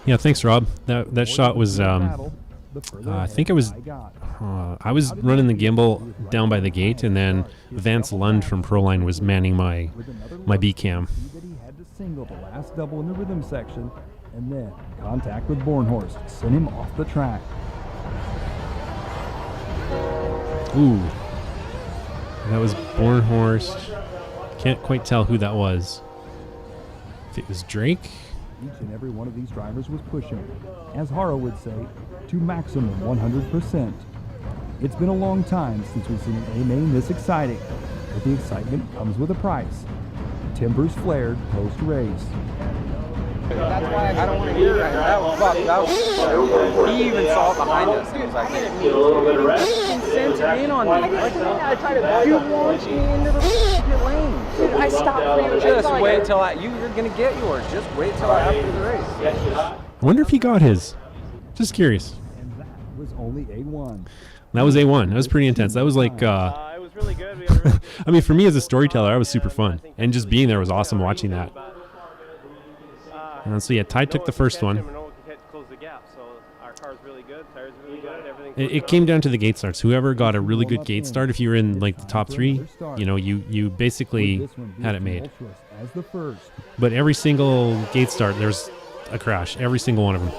Yeah, thanks, Rob. That shot was, I think I was running the gimbal down by the gate, and then Vance Lund from Proline was manning my B cam. He had to single the last double in the rhythm section, and then contact with Bornhorst sent him off the track. Ooh, that was Bornhorst. Can't quite tell who that was. If it was Drake. Each and every one of these drivers was pushing, as Haro would say, to maximum 100%. It's been a long time since we've seen an A main this exciting, but the excitement comes with a price. Timbers flared post-race. That's why I don't want to hear it. That was he even saw it behind us. He was like, Get a little bit of rest. Sent him in on me. I tried to. You launched me into the lane. Dude, I stopped for you. just wait till you're going to get yours. Just wait till after the race. I wonder if he got his. Just curious. And that was only A1. That was A1. That was pretty intense. That was like, It was really good. We had a really I mean, for me as a storyteller, that was super fun. And just being there was awesome watching that. So yeah, Ty took the first one. Close the gap, so our car's really good, tires are really good, everything. It came down to the gate starts. Whoever got a really good gate start, if you were in like the top 3, you know, you basically had it made. But every single gate start, there's a crash. Every single one of them.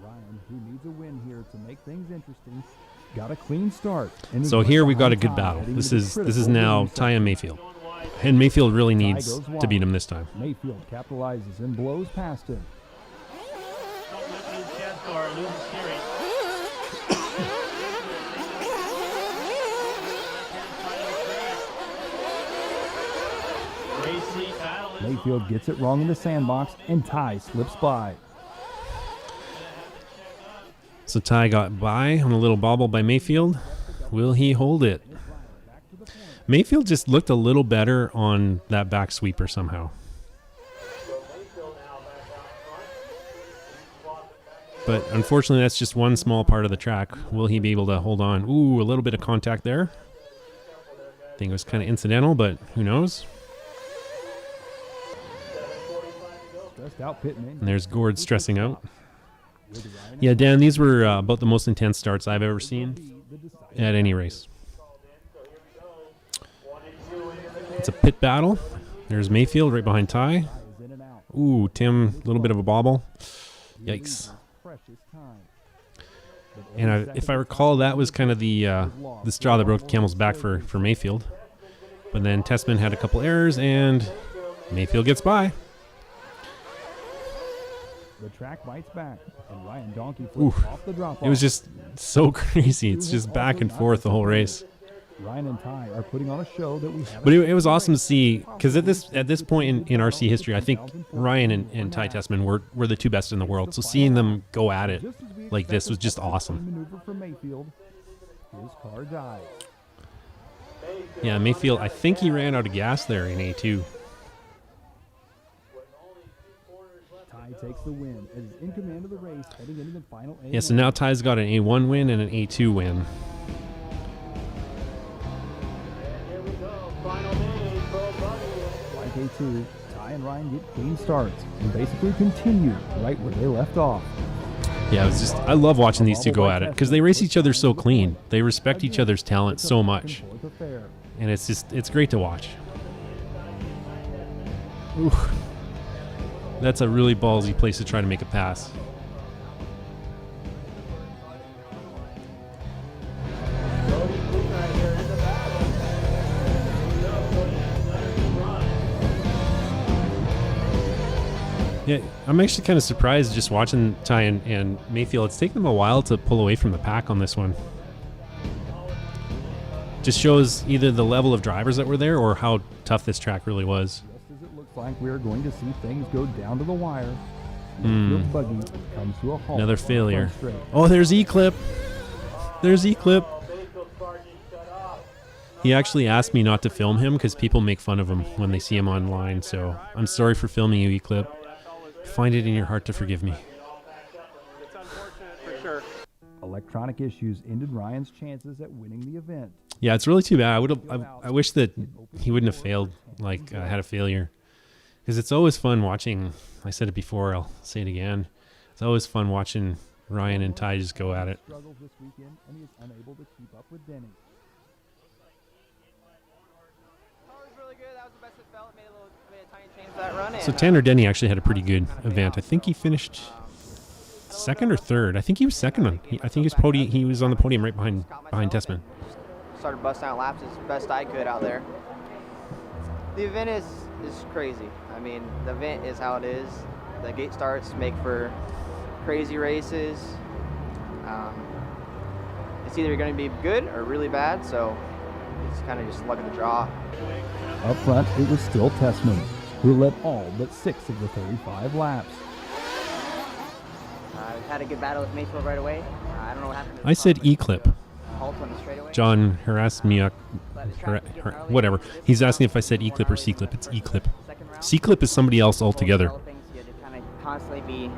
Ryan, who needs a win here to make things interesting, got a clean start. So here we've got a good battle. This is now Ty and Mayfield. And Mayfield really needs to beat him this time. Mayfield capitalizes and blows past him. Mayfield gets it wrong in the sandbox, and Ty slips by. So Ty got by on a little bobble by Mayfield. Will he hold it? Mayfield just looked a little better on that back sweeper somehow. But unfortunately, that's just one small part of the track. Will he be able to hold on? Ooh, a little bit of contact there. I think it was kind of incidental, but who knows? And there's Gord stressing out. Yeah, Dan, these were about the most intense starts I've ever seen at any race. It's a pit battle. There's Mayfield right behind Ty. Ooh, Tim, a little bit of a bobble. Yikes. And if I recall, that was kind of the straw that broke the camel's back for Mayfield. But then Tessman had a couple errors, and Mayfield gets by. The track bites back, and Ryan Donkey flips off the drop-off. It was just so crazy. It's just back and forth the whole race. Ryan and Ty are putting on a show that we haven't. But it was awesome to see, because at this point in RC history, I think Ryan and Ty Tessman were the 2 best in the world. So seeing them go at it like this was just awesome. Maneuver from Mayfield. His car dies. Yeah, Mayfield, I think he ran out of gas there in A2. Ty takes the win and is in command of the race heading into the final A. Yeah, so now Ty's got an A1 win and an A2 win. Like A2, Ty and Ryan get clean starts and basically continue right where they left off. Yeah, I love watching these two go at it because they race each other so clean. They respect each other's talent so much. And it's great to watch. Ooh. That's a really ballsy place to try to make a pass. Yeah, I'm actually kind of surprised just watching Ty and Mayfield. It's taken them a while to pull away from the pack on this one. Just shows either the level of drivers that were there or how tough this track really was. Just as it looks like we're going to see things go down to the wire. Mayfield's buggy comes to a halt. Another failure. Oh, there's E-Clip. There's E-Clip. He actually asked me not to film him because people make fun of him when they see him online. So I'm sorry for filming you, E-Clip. Find it in your heart to forgive me. It's unfortunate for sure. Electronic issues ended Ryan's chances at winning the event. Yeah, it's really too bad. I wish that he wouldn't have failed, had a failure. Because it's always fun watching, I said it before, I'll say it again. It's always fun watching Ryan and Ty just go at it. Struggles this weekend, and he is unable to keep up with Denny. So Tanner Denny actually had a pretty good event. I think he finished second or third. I think he was second. I think he was on the podium right behind Tessman. Started busting out laps as best I could out there. The event is crazy. I mean, the event is how it is. The gate starts make for crazy races. It's either going to be good or really bad, so it's kind of just luck of the draw. Up front, it was still Tessman, who led all but 6 of the 35 laps. Had a good battle with Mayfield right away. I don't know what happened. I said E-Clip. Halt on the straightaway. John harassed me, whatever. He's asking if I said E-Clip or C-Clip. It's E-Clip. C-Clip is somebody else altogether. You had to kind of constantly be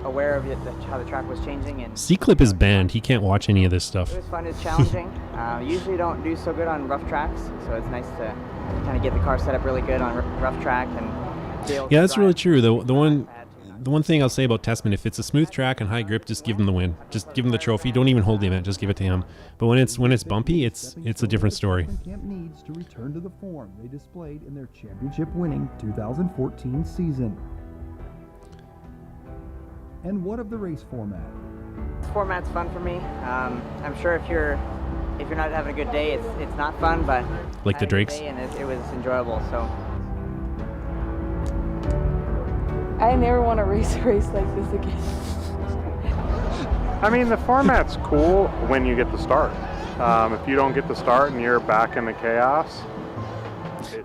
aware aware of it, how the track was changing. And C-Clip is banned. He can't watch any of this stuff. it was fun. It's challenging. Usually don't do so good on rough tracks, so it's nice to kind of get the car set up really good on rough track and be able to Yeah, that's drive. really true. The one thing I'll say about Tessman, if it's a smooth track and high grip, just give him the win. Just give him the trophy. Don't even hold the event. Just give it to him. But when it's bumpy, it's a different story. Camp needs to return to the form they displayed in their championship-winning 2014 season. And what of the race format? This format's fun for me. I'm sure if you're not having a good day, it's not fun, but Like I the had a good Drakes? day and it was enjoyable. So. I never want to race a race like this again. I mean, the format's cool when you get the start. If you don't get the start and you're back in the chaos.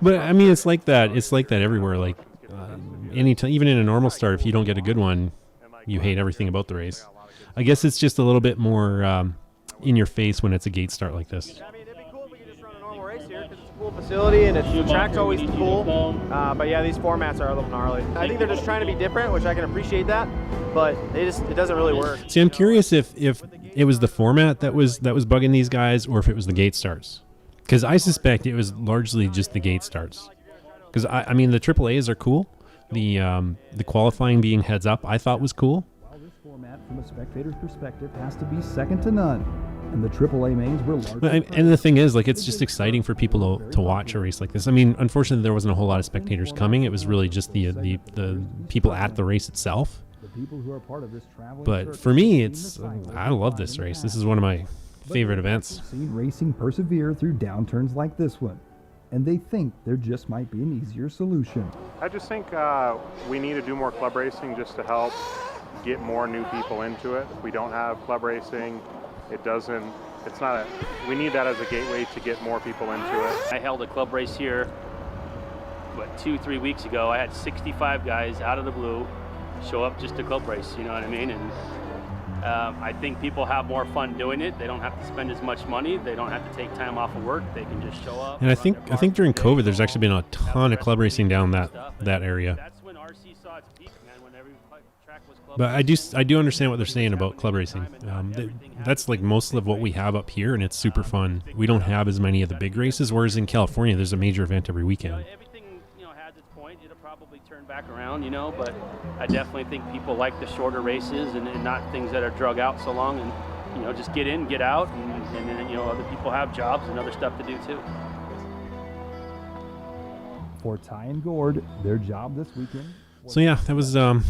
But I mean, it's like that. It's like that everywhere. Like anytime, even in a normal start, if you don't get a good one, you hate everything about the race. I guess it's just a little bit more in your face when it's a gate start like this. Cool facility, and the track's always cool. But yeah, these formats are a little gnarly. I think they're just trying to be different, which I can appreciate that, but it doesn't really work. See, I'm curious if it was the format that was bugging these guys, or if it was the gate starts. Because I suspect it was largely just the gate starts. Because I mean, the AAAs are cool. The qualifying being heads up, I thought was cool. While this format, from a spectator's perspective, has to be second to none, and the AAA mains were largely... And the thing is, like, it's just exciting for people to watch a race like this. I mean, unfortunately, there wasn't a whole lot of spectators coming. It was really just the people at the race itself. The people who are part of this traveling But circus for me, have seen the cycle I love this race. This is one of my favorite events. Seen racing persevere through downturns like this one, and they think there just might be an easier solution. I just think we need to do more club racing just to help get more new people into it. If we don't have club racing, we need that as a gateway to get more people into it. I held a club race here, 2-3 weeks ago. I had 65 guys out of the blue show up just to club race, you know what I mean? And I think people have more fun doing it. They don't have to spend as much money. They don't have to take time off of work. They can just show up. And I think during COVID, there's actually been a ton of club racing down that area. That's when RC saw its peak, man, when every track was club But I do understand what they're saying about club racing. That's like most of what we have up here, and it's super fun. We don't have as many of the big races, whereas in California, there's a major event every weekend. Everything, has its point. It'll probably turn back around, but I definitely think people like the shorter races and not things that are drug out so long, and just get in, get out, and then other people have jobs and other stuff to do too. For Ty and Gord, their job this weekend. So yeah, it was a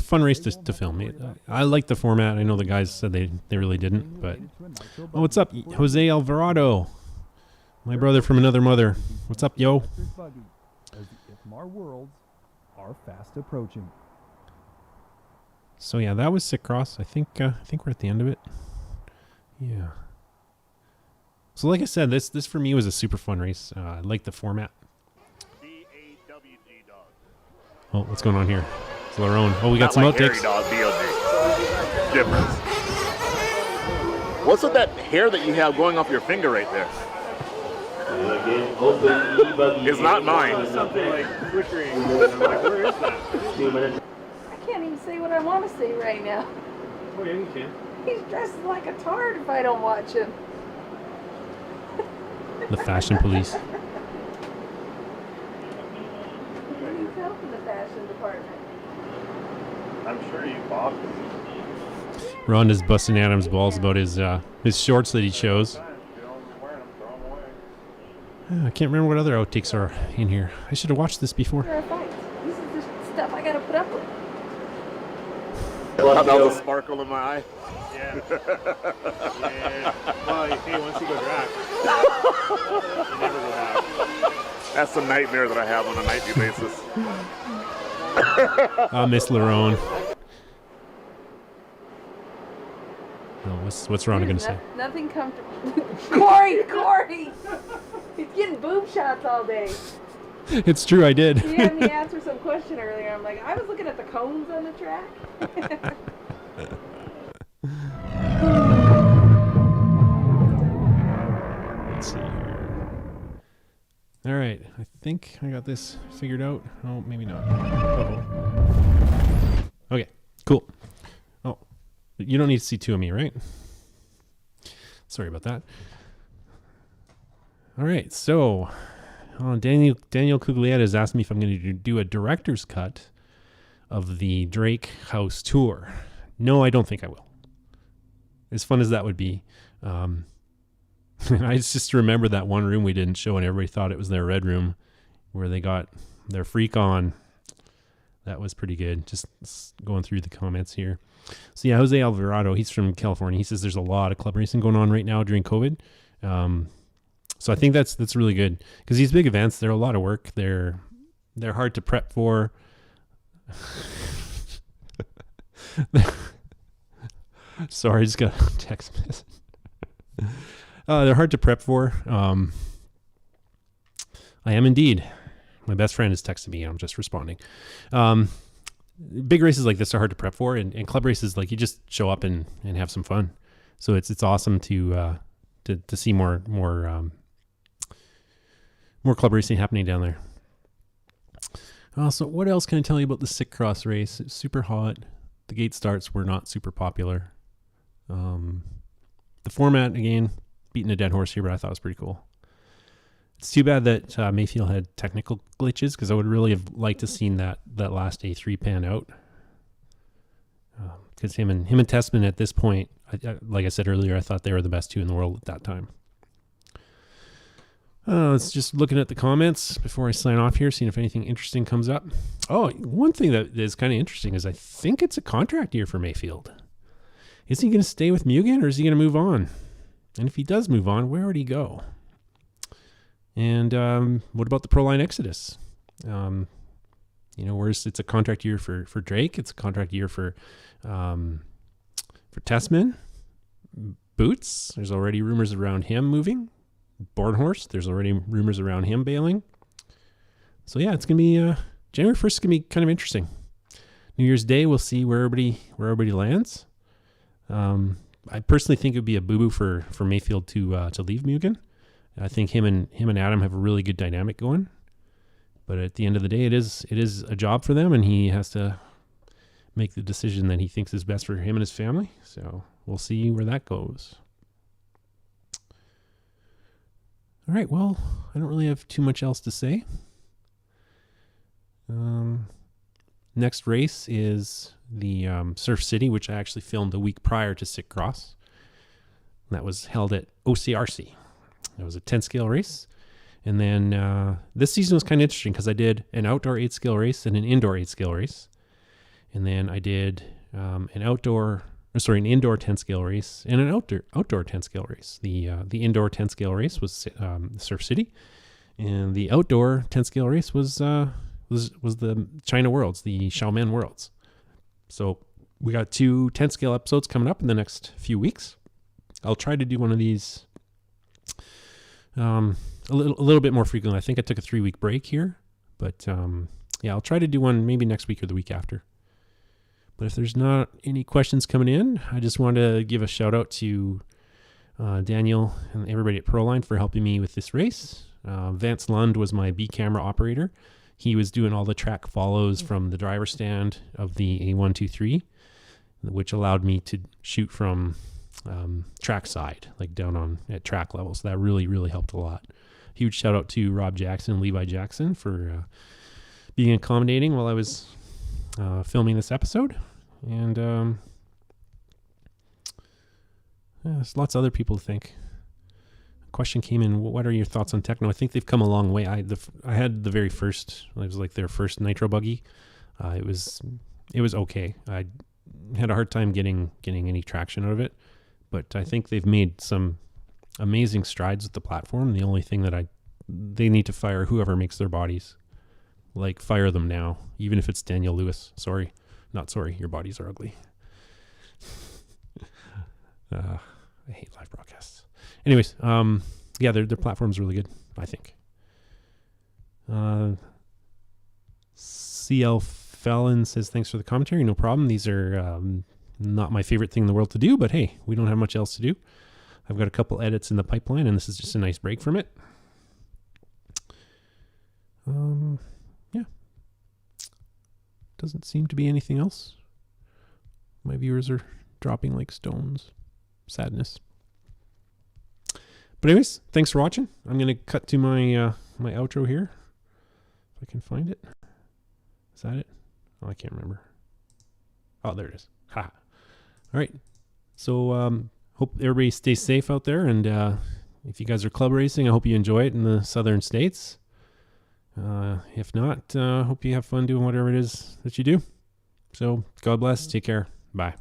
fun race to film. I liked the format. I know the guys said they really didn't, but what's up, Jose Alvarado, my brother from another mother? What's up, yo? As the IFMAR worlds are fast approaching. So yeah, that was SiKCross. I think we're at the end of it. Yeah. So like I said, this for me was a super fun race. I like the format. Oh, what's going on here? It's Larone. Oh, we got some outtakes. Difference. What's with that hair that you have going off your finger right there? It's not mine. Something like flickering. I'm like, where is that? I can't even say what I want to say right now. Oh, yeah, you can. He's dressed like a tard if I don't watch him. The fashion police. Where do you come from the fashion department? I'm sure you bought them. Rhonda's busting Adam's balls about his shorts that he chose. I can't remember what other outtakes are in here. I should have watched this before. There are fights. This is the stuff I gotta put up with. That was a sparkle in my eye. Yeah. Yeah. Well, hey, once you go drag, you never go back. That's a nightmare that I have on a nightly basis. Miss Larone. No, what's Rhonda gonna say? Nothing comfortable. Corey! He's getting boob shots all day. It's true, I did. He had me answer some question earlier. I'm like, I was looking at the cones on the track. Let's see here. All right, I think I got this figured out. Oh, maybe not. Uh-oh. Okay, cool. You don't need to see two of me, right? Sorry about that. All right, so Daniel Cuglietta has asked me if I'm going to do a director's cut of the Drake House tour. No, I don't think I will. As fun as that would be. I just remember that one room we didn't show and everybody thought it was their red room where they got their freak on. That was pretty good. Just going through the comments here. So yeah, Jose Alvarado, he's from California. He says there's a lot of club racing going on right now during COVID. So I think that's really good because these big events, they're a lot of work. They're hard to prep for. Sorry, I just got a text message. They're hard to prep for. I am indeed. My best friend has texted me and I'm just responding. Big races like this are hard to prep for, and club races, like, you just show up and have some fun. So it's awesome to see more club racing happening down there. So what else can I tell you about the SiKCross race? It's super hot. The gate starts were not super popular. The format, again, beating a dead horse here, but I thought it was pretty cool. It's too bad that Mayfield had technical glitches, because I would really have liked to seen that last A3 pan out. Because him and Tessman at this point, like I said earlier, I thought they were the best two in the world at that time. Let's just looking at the comments before I sign off here, seeing if anything interesting comes up. Oh, one thing that is kind of interesting is I think it's a contract year for Mayfield. Is he going to stay with Mugen, or is he going to move on? And if he does move on, where would he go? And what about the Proline Exodus? Where's it's a contract year for Drake. It's a contract year for Tessman. Boots, there's already rumors around him moving. Bornhorst, there's already rumors around him bailing. So yeah, it's going to be January 1st is going to be kind of interesting. New Year's Day, we'll see where everybody lands. I personally think it would be a boo-boo for Mayfield to leave Mugen. I think him and Adam have a really good dynamic going. But at the end of the day, it is a job for them, and he has to make the decision that he thinks is best for him and his family. So we'll see where that goes. All right, well, I don't really have too much else to say. Next race is the Surf City, which I actually filmed a week prior to SiKCross. That was held at OCRC. It was a 10-scale race. And then this season was kind of interesting because I did an outdoor 8-scale race and an indoor 8-scale race. And then I did an indoor 10-scale race and an outdoor 10-scale race. The indoor 10-scale race was Surf City, and the outdoor 10-scale race was the China Worlds, the Xiamen Worlds. So we got 2 10-scale episodes coming up in the next few weeks. I'll try to do one of these a little bit more frequently. I think I took a 3-week break here, but I'll try to do one maybe next week or the week after. But if there's not any questions coming in, I just want to give a shout out to Daniel and everybody at Proline for helping me with this race. Vance Lund was my B camera operator. He was doing all the track follows from the driver stand of the A123, which allowed me to shoot from track side, like down at track level. So that really, really helped a lot. Huge shout out to Rob Jackson and Levi Jackson for being accommodating while I was filming this episode. And there's lots of other people to thank. A question came in, what are your thoughts on Techno? I think they've come a long way. I had the very first, it was like their first nitro buggy. It was okay. I had a hard time getting any traction out of it, but I think they've made some amazing strides with the platform. The only thing that they need to fire whoever makes their bodies. Like, fire them now, even if it's Daniel Lewis. Not sorry, your bodies are ugly. I hate live broadcasts. Anyways, their platform's really good, I think. CL Fallon says, thanks for the commentary. No problem. These are not my favorite thing in the world to do, but hey, we don't have much else to do. I've got a couple edits in the pipeline, and this is just a nice break from it. Doesn't seem to be anything else. My viewers are dropping like stones. Sadness. But anyways, thanks for watching. I'm going to cut to my my outro here. If I can find it. Is that it? Oh, I can't remember. Oh, there it is. Ha. All right. So hope everybody stays safe out there. And if you guys are club racing, I hope you enjoy it in the southern states. If not, hope you have fun doing whatever it is that you do. So God bless. Take care. Bye.